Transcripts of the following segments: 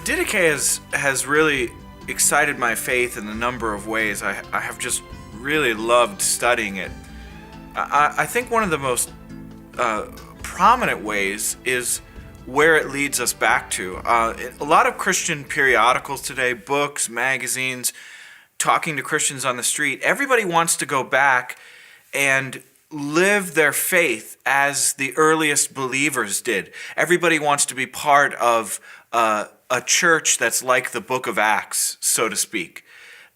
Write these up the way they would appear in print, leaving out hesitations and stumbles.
Didache has really excited my faith in a number of ways. I have just really loved studying it. I think one of the most prominent ways is where it leads us back to. A lot of Christian periodicals today, books, magazines, talking to Christians on the street, everybody wants to go back and live their faith as the earliest believers did. Everybody wants to be part of a church that's like the book of Acts, so to speak.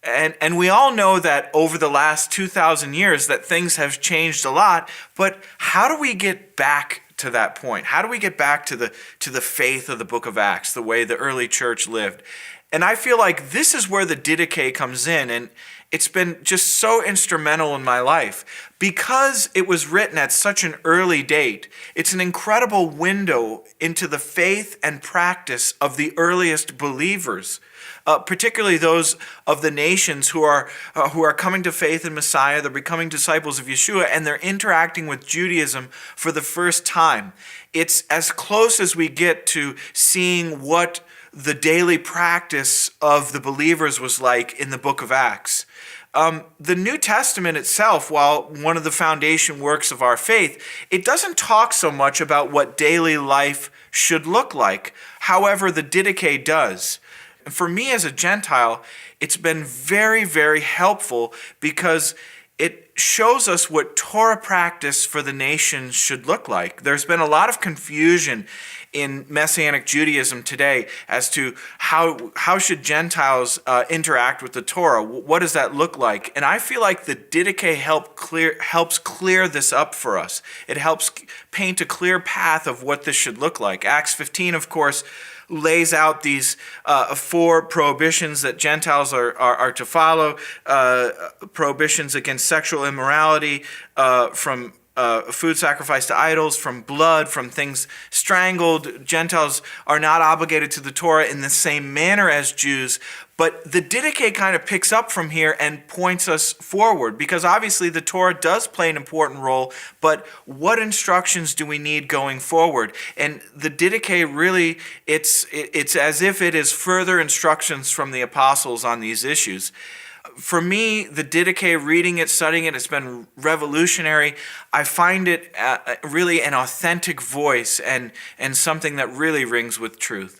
And we all know that over the last 2,000 years that things have changed a lot, but how do we get back to that point? How do we get back to the faith of the book of Acts, the way the early church lived? And I feel like this is where the Didache comes in, and it's been just so instrumental in my life. Because it was written at such an early date, it's an incredible window into the faith and practice of the earliest believers, particularly those of the nations who are coming to faith in Messiah. They're becoming disciples of Yeshua, and they're interacting with Judaism for the first time. It's as close as we get to seeing what the daily practice of the believers was like in the book of Acts. The New Testament itself, while one of the foundation works of our faith, it doesn't talk so much about what daily life should look like. However, the Didache does. For me as a Gentile, it's been very, very helpful because it shows us what Torah practice for the nations should look like. There's been a lot of confusion in Messianic Judaism today as to how should Gentiles interact with the Torah. What does that look like? And I feel like the Didache helps clear this up for us. It helps paint a clear path of what this should look like. Acts 15, of course, lays out these 4 prohibitions that Gentiles are to follow, prohibitions against sexual immorality, from food sacrificed to idols, from blood, from things strangled. Gentiles are not obligated to the Torah in the same manner as Jews. But the Didache kind of picks up from here and points us forward, because obviously the Torah does play an important role, but what instructions do we need going forward? And the Didache really, it's as if it is further instructions from the apostles on these issues. For me, the Didache, reading it, studying it, it's been revolutionary. I find it really an authentic voice and something that really rings with truth.